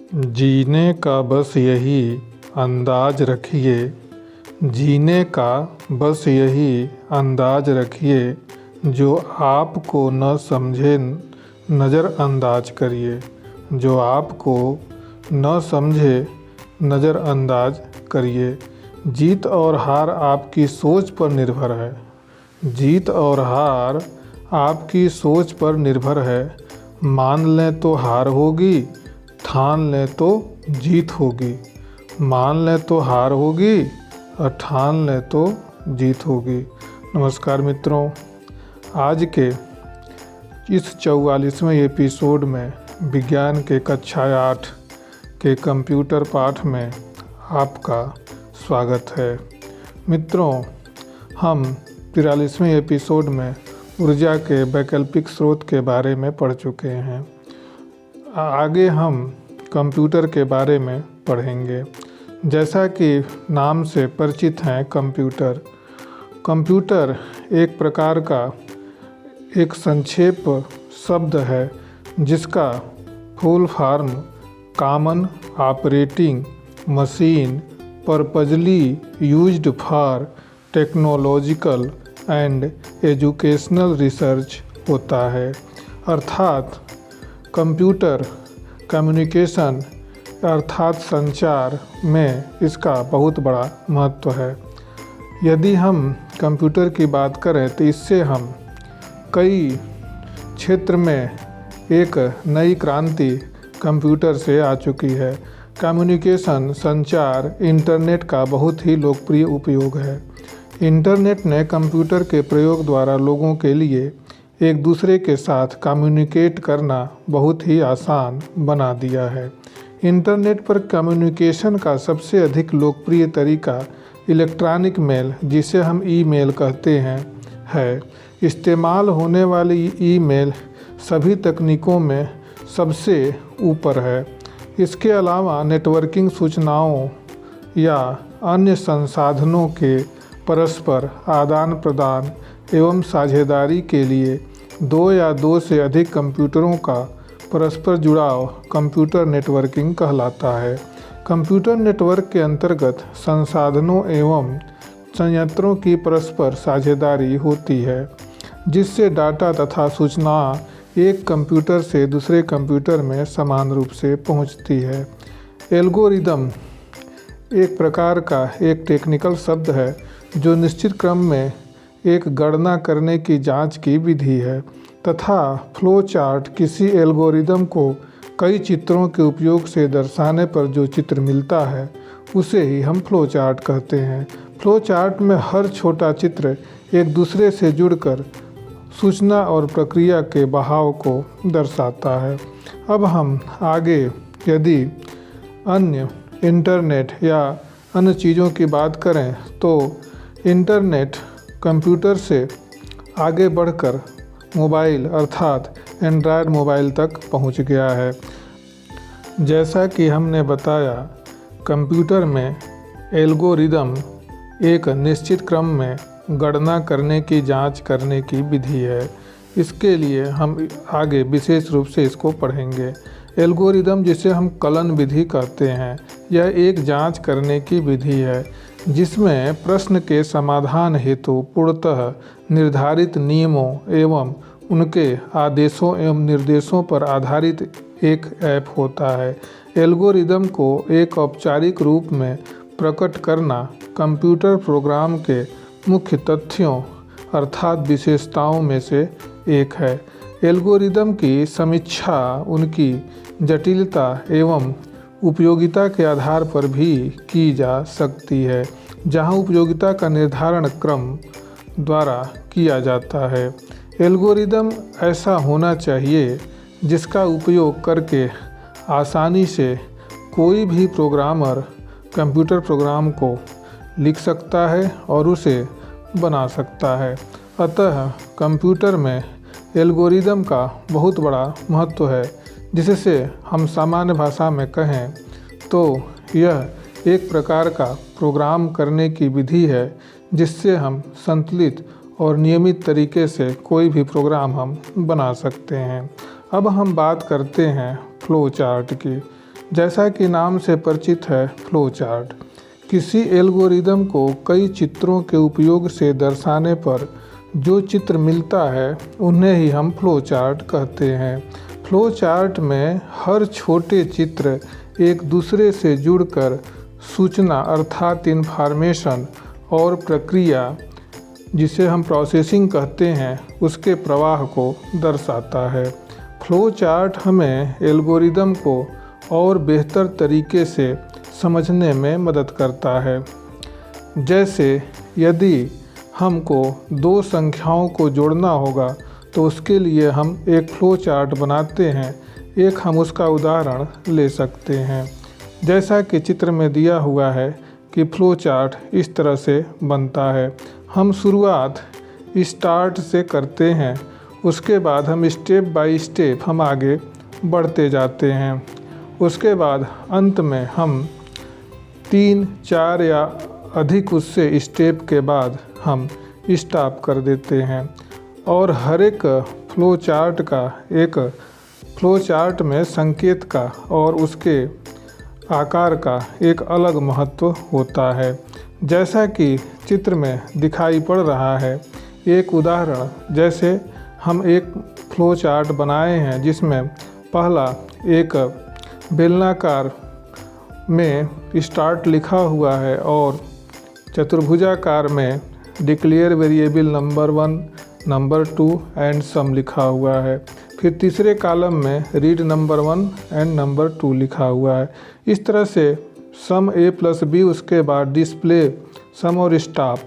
जीने का बस यही अंदाज रखिए, जीने का बस यही अंदाज रखिए, जो आपको न समझे नज़रअंदाज करिए, जो आपको न समझे नज़रअंदाज करिए। जीत और हार आपकी सोच पर निर्भर है, जीत और हार आपकी सोच पर निर्भर है। मान लें तो हार होगी, ठान लें तो जीत होगी। मान लें तो हार होगी और ठान लें तो जीत होगी। नमस्कार मित्रों, आज के इस 44वें एपिसोड में विज्ञान के कक्षा 8 के कंप्यूटर पाठ में आपका स्वागत है। मित्रों, हम 43वें एपिसोड में ऊर्जा के वैकल्पिक स्रोत के बारे में पढ़ चुके हैं। आगे हम कंप्यूटर के बारे में पढ़ेंगे। जैसा कि नाम से परिचित हैं, कंप्यूटर एक प्रकार का एक संक्षेप शब्द है जिसका full form common operating machine purposely used for technological and educational research होता है। अर्थात कंप्यूटर कम्युनिकेशन अर्थात संचार में इसका बहुत बड़ा महत्व है। यदि हम कंप्यूटर की बात करें तो इससे हम कई क्षेत्र में एक नई क्रांति कंप्यूटर से आ चुकी है। कम्युनिकेशन संचार इंटरनेट का बहुत ही लोकप्रिय उपयोग है। इंटरनेट ने कंप्यूटर के प्रयोग द्वारा लोगों के लिए एक दूसरे के साथ कम्युनिकेट करना बहुत ही आसान बना दिया है। इंटरनेट पर कम्युनिकेशन का सबसे अधिक लोकप्रिय तरीका इलेक्ट्रॉनिक मेल, जिसे हम ईमेल कहते हैं, है। इस्तेमाल होने वाली ईमेल सभी तकनीकों में सबसे ऊपर है। इसके अलावा नेटवर्किंग सूचनाओं या अन्य संसाधनों के परस्पर आदान प्रदान एवं साझेदारी के लिए दो या दो से अधिक कंप्यूटरों का परस्पर जुड़ाव कंप्यूटर नेटवर्किंग कहलाता है। कंप्यूटर नेटवर्क के अंतर्गत संसाधनों एवं संयंत्रों की परस्पर साझेदारी होती है, जिससे डाटा तथा सूचना एक कंप्यूटर से दूसरे कंप्यूटर में समान रूप से पहुंचती है। एल्गोरिदम एक प्रकार का एक टेक्निकल शब्द है जो निश्चित क्रम में एक गणना करने की जांच की विधि है, तथा फ्लो चार्ट किसी एल्गोरिदम को कई चित्रों के उपयोग से दर्शाने पर जो चित्र मिलता है उसे ही हम फ्लो चार्ट कहते हैं। फ्लो चार्ट में हर छोटा चित्र एक दूसरे से जुड़कर सूचना और प्रक्रिया के बहाव को दर्शाता है। अब हम आगे यदि अन्य इंटरनेट या अन्य चीज़ों की बात करें तो इंटरनेट कंप्यूटर से आगे बढ़कर मोबाइल अर्थात एंड्रॉयड मोबाइल तक पहुंच गया है। जैसा कि हमने बताया, कंप्यूटर में एल्गोरिदम एक निश्चित क्रम में गणना करने की जांच करने की विधि है। इसके लिए हम आगे विशेष रूप से इसको पढ़ेंगे। एल्गोरिदम, जिसे हम कलन विधि कहते हैं, यह एक जांच करने की विधि है जिसमें प्रश्न के समाधान हेतु पूर्णतः निर्धारित नियमों एवं उनके आदेशों एवं निर्देशों पर आधारित एक ऐप होता है। एल्गोरिदम को एक औपचारिक रूप में प्रकट करना कंप्यूटर प्रोग्राम के मुख्य तथ्यों अर्थात विशेषताओं में से एक है। एल्गोरिदम की समीक्षा उनकी जटिलता एवं उपयोगिता के आधार पर भी की जा सकती है, जहां उपयोगिता का निर्धारण क्रम द्वारा किया जाता है। एल्गोरिदम ऐसा होना चाहिए जिसका उपयोग करके आसानी से कोई भी प्रोग्रामर कंप्यूटर प्रोग्राम को लिख सकता है और उसे बना सकता है। अतः कंप्यूटर में एल्गोरिदम का बहुत बड़ा महत्व है, जिससे हम सामान्य भाषा में कहें तो यह एक प्रकार का प्रोग्राम करने की विधि है जिससे हम संतुलित और नियमित तरीके से कोई भी प्रोग्राम हम बना सकते हैं। अब हम बात करते हैं फ्लो चार्ट की। जैसा कि नाम से परिचित है फ्लो चार्ट, किसी एल्गोरिदम को कई चित्रों के उपयोग से दर्शाने पर जो चित्र मिलता है उन्हें ही हम फ्लो चार्ट कहते हैं। फ्लो चार्ट में हर छोटे चित्र एक दूसरे से जुड़कर सूचना अर्थात इन्फॉर्मेशन और प्रक्रिया जिसे हम प्रोसेसिंग कहते हैं उसके प्रवाह को दर्शाता है। फ्लो चार्ट हमें एल्गोरिदम को और बेहतर तरीके से समझने में मदद करता है। जैसे यदि हमको दो संख्याओं को जोड़ना होगा तो उसके लिए हम एक फ्लो चार्ट बनाते हैं। एक हम उसका उदाहरण ले सकते हैं, जैसा कि चित्र में दिया हुआ है कि फ्लो चार्ट इस तरह से बनता है। हम शुरुआत स्टार्ट से करते हैं, उसके बाद हम स्टेप बाय स्टेप हम आगे बढ़ते जाते हैं। उसके बाद अंत में हम 3, 4 या अधिक उससे स्टेप के बाद हम स्टॉप कर देते हैं। और हर एक फ्लो चार्ट में संकेत का और उसके आकार का एक अलग महत्व होता है। जैसा कि चित्र में दिखाई पड़ रहा है, एक उदाहरण जैसे हम एक फ्लो चार्ट बनाए हैं जिसमें पहला एक बेलनाकार में स्टार्ट लिखा हुआ है और चतुर्भुजाकार में declare variable number 1, number 2 and sum लिखा हुआ है। फिर तीसरे कॉलम में रीड नंबर 1 एंड नंबर 2 लिखा हुआ है। इस तरह से सम a प्लस b, उसके बाद डिस्प्ले, सम और स्टॉप।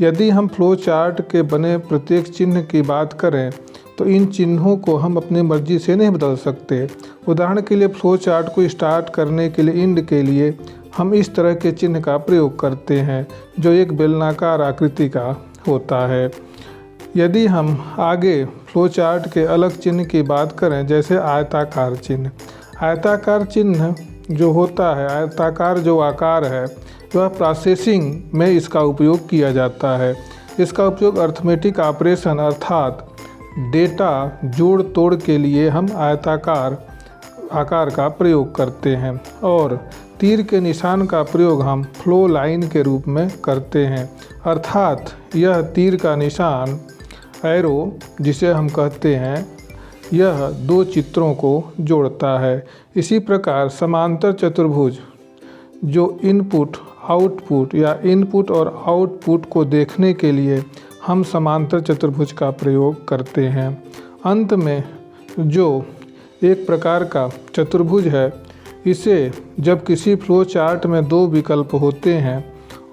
यदि हम फ्लो चार्ट के बने प्रत्येक चिन्ह की बात करें तो इन चिन्हों को हम अपनी मर्जी से नहीं बदल सकते। उदाहरण के लिए फ्लो चार्ट को स्टार्ट करने के लिए इंड के लिए हम इस तरह के चिन्ह का प्रयोग करते हैं जो एक बेलनाकार आकृति का होता है। यदि हम आगे फ्लो चार्ट के अलग चिन्ह की बात करें जैसे आयताकार चिन्ह, आयताकार चिन्ह जो होता है, आयताकार जो आकार है वह प्रोसेसिंग में इसका उपयोग किया जाता है। इसका उपयोग अर्थमेटिक ऑपरेशन अर्थात डेटा जोड़ तोड़ के लिए हम आयताकार आकार का प्रयोग करते हैं। और तीर के निशान का प्रयोग हम फ्लो लाइन के रूप में करते हैं, अर्थात यह तीर का निशान एरो जिसे हम कहते हैं यह दो चित्रों को जोड़ता है। इसी प्रकार समांतर चतुर्भुज जो इनपुट आउटपुट या इनपुट और आउटपुट को देखने के लिए हम समांतर चतुर्भुज का प्रयोग करते हैं। अंत में जो एक प्रकार का चतुर्भुज है, इसे जब किसी फ्लो चार्ट में दो विकल्प होते हैं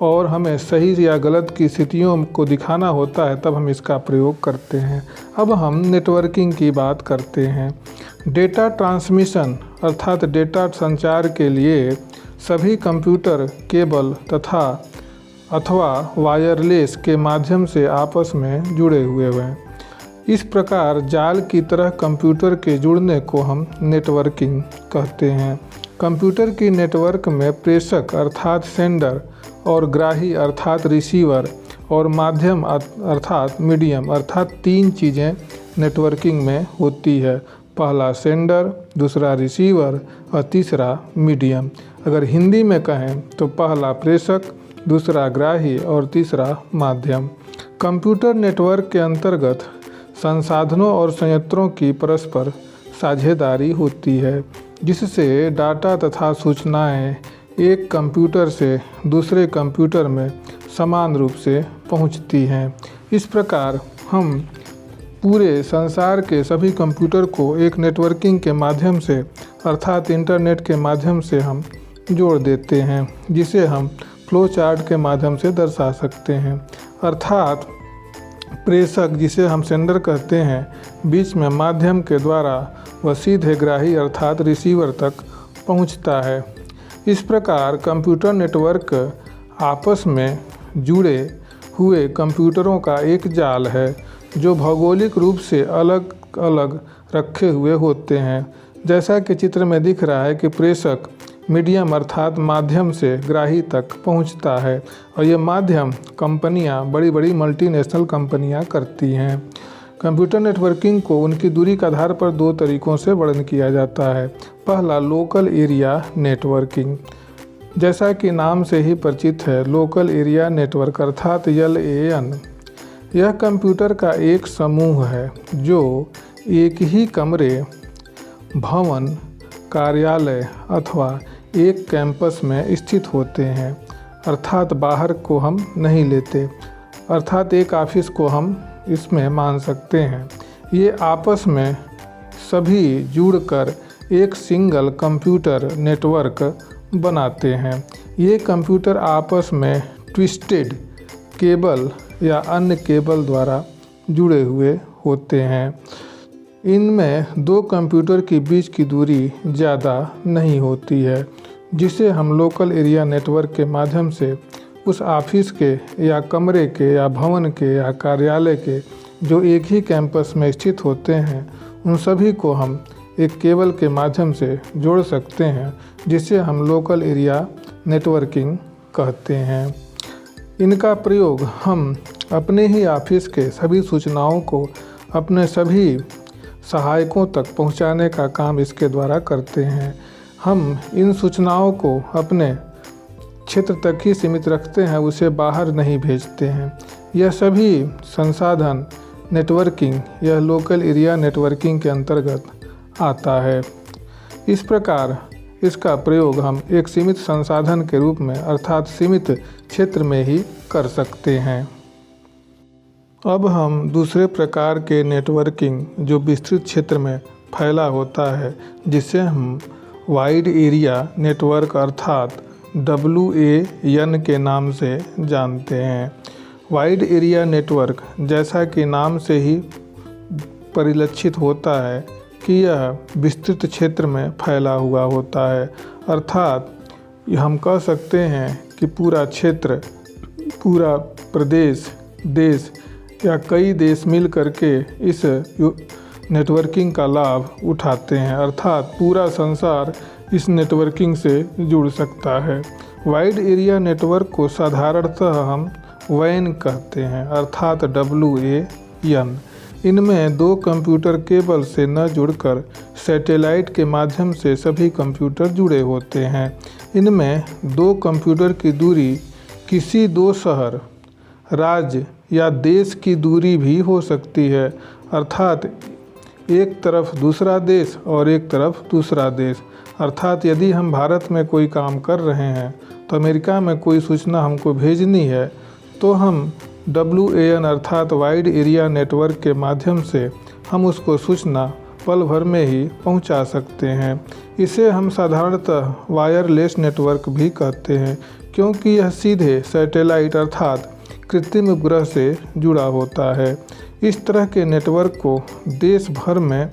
और हमें सही या गलत की स्थितियों को दिखाना होता है तब हम इसका प्रयोग करते हैं। अब हम नेटवर्किंग की बात करते हैं। डेटा ट्रांसमिशन अर्थात डेटा संचार के लिए सभी कंप्यूटर केबल अथवा वायरलेस के माध्यम से आपस में जुड़े हुए हैं। इस प्रकार जाल की तरह कंप्यूटर के जुड़ने को हम नेटवर्किंग कहते हैं। कंप्यूटर की नेटवर्क में प्रेषक अर्थात सेंडर और ग्राही अर्थात रिसीवर और माध्यम अर्थात मीडियम अर्थात 3 चीज़ें नेटवर्किंग में होती है। पहला सेंडर, दूसरा रिसीवर और तीसरा मीडियम। अगर हिंदी में कहें तो पहला प्रेषक, दूसरा ग्राही और तीसरा माध्यम। कंप्यूटर नेटवर्क के अंतर्गत संसाधनों और संयंत्रों की परस्पर साझेदारी होती है, जिससे डाटा तथा सूचनाएं एक कंप्यूटर से दूसरे कंप्यूटर में समान रूप से पहुंचती हैं। इस प्रकार हम पूरे संसार के सभी कंप्यूटर को एक नेटवर्किंग के माध्यम से अर्थात इंटरनेट के माध्यम से हम जोड़ देते हैं, जिसे हम फ्लो चार्ट के माध्यम से दर्शा सकते हैं। अर्थात प्रेषक जिसे हम सेंडर कहते हैं, बीच में माध्यम के द्वारा वह सीधे ग्राही अर्थात रिसीवर तक पहुंचता है। इस प्रकार कंप्यूटर नेटवर्क आपस में जुड़े हुए कंप्यूटरों का एक जाल है जो भौगोलिक रूप से अलग अलग रखे हुए होते हैं। जैसा कि चित्र में दिख रहा है कि प्रेषक मीडियम अर्थात माध्यम से ग्राही तक पहुंचता है और ये माध्यम कंपनियां बड़ी बड़ी मल्टीनेशनल कंपनियां करती हैं। कंप्यूटर नेटवर्किंग को उनकी दूरी के आधार पर दो तरीकों से वर्णन किया जाता है। पहला, लोकल एरिया नेटवर्किंग। जैसा कि नाम से ही परिचित है, लोकल एरिया नेटवर्क अर्थात LAN यह कंप्यूटर का एक समूह है जो एक ही कमरे, भवन, कार्यालय अथवा एक कैंपस में स्थित होते हैं। अर्थात बाहर को हम नहीं लेते, अर्थात एक ऑफिस को हम इसमें मान सकते हैं। ये आपस में सभी जुड़कर एक सिंगल कंप्यूटर नेटवर्क बनाते हैं। ये कंप्यूटर आपस में ट्विस्टेड केबल या अन्य केबल द्वारा जुड़े हुए होते हैं। इनमें दो कंप्यूटर के बीच की दूरी ज़्यादा नहीं होती है, जिसे हम लोकल एरिया नेटवर्क के माध्यम से उस ऑफिस के या कमरे के या भवन के या कार्यालय के जो एक ही कैंपस में स्थित होते हैं, उन सभी को हम एक केबल के माध्यम से जोड़ सकते हैं, जिसे हम लोकल एरिया नेटवर्किंग कहते हैं। इनका प्रयोग हम अपने ही ऑफिस के सभी सूचनाओं को अपने सभी सहायकों तक पहुंचाने का काम इसके द्वारा करते हैं। हम इन सूचनाओं को अपने क्षेत्र तक ही सीमित रखते हैं, उसे बाहर नहीं भेजते हैं। यह सभी संसाधन नेटवर्किंग यह लोकल एरिया नेटवर्किंग के अंतर्गत आता है। इस प्रकार इसका प्रयोग हम एक सीमित संसाधन के रूप में अर्थात सीमित क्षेत्र में ही कर सकते हैं। अब हम दूसरे प्रकार के नेटवर्किंग जो विस्तृत क्षेत्र में फैला होता है, जिसे हम वाइड एरिया नेटवर्क अर्थात WAN के नाम से जानते हैं। वाइड एरिया नेटवर्क जैसा कि नाम से ही परिलक्षित होता है कि यह विस्तृत क्षेत्र में फैला हुआ होता है। अर्थात हम कह सकते हैं कि पूरा क्षेत्र, पूरा प्रदेश, देश या कई देश मिल करके इस नेटवर्किंग का लाभ उठाते हैं। अर्थात पूरा संसार इस नेटवर्किंग से जुड़ सकता है। वाइड एरिया नेटवर्क को साधारणतः हम WAN कहते हैं अर्थात WAN। इनमें दो कंप्यूटर केबल से न जुड़कर सैटेलाइट के माध्यम से सभी कंप्यूटर जुड़े होते हैं। इनमें दो कंप्यूटर की दूरी किसी दो शहर, राज्य या देश की दूरी भी हो सकती है। अर्थात एक तरफ दूसरा देश और एक तरफ दूसरा देश। अर्थात यदि हम भारत में कोई काम कर रहे हैं तो अमेरिका में कोई सूचना हमको भेजनी है, तो हम WAN अर्थात वाइड एरिया नेटवर्क के माध्यम से हम उसको सूचना पल भर में ही पहुंचा सकते हैं। इसे हम साधारणतः वायरलेस नेटवर्क भी कहते हैं, क्योंकि यह सीधे सैटेलाइट अर्थात कृत्रिम उपग्रह से जुड़ा होता है। इस तरह के नेटवर्क को देश भर में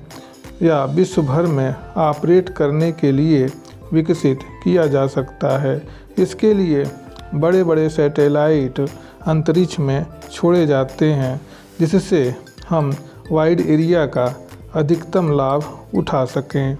या विश्व भर में ऑपरेट करने के लिए विकसित किया जा सकता है। इसके लिए बड़े बड़े सैटेलाइट अंतरिक्ष में छोड़े जाते हैं, जिससे हम वाइड एरिया का अधिकतम लाभ उठा सकें।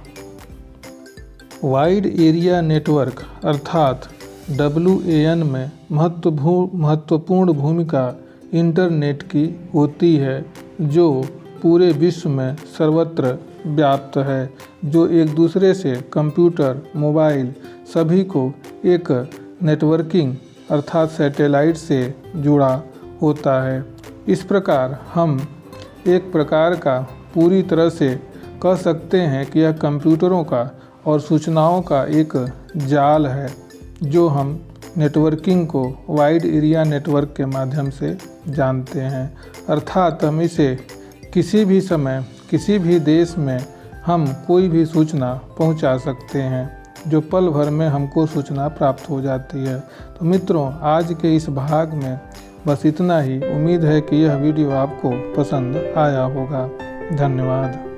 वाइड एरिया नेटवर्क अर्थात WAN में महत्वपूर्ण भूमिका इंटरनेट की होती है, जो पूरे विश्व में सर्वत्र व्याप्त है, जो एक दूसरे से कंप्यूटर, मोबाइल सभी को एक नेटवर्किंग अर्थात सैटेलाइट से जुड़ा होता है। इस प्रकार हम एक प्रकार का पूरी तरह से कह सकते हैं कि यह कंप्यूटरों का और सूचनाओं का एक जाल है, जो हम नेटवर्किंग को वाइड एरिया नेटवर्क के माध्यम से जानते हैं। अर्थात हम इसे किसी भी समय, किसी भी देश में हम कोई भी सूचना पहुंचा सकते हैं, जो पल भर में हमको सूचना प्राप्त हो जाती है। तो मित्रों, आज के इस भाग में बस इतना ही। उम्मीद है कि यह वीडियो आपको पसंद आया होगा। धन्यवाद।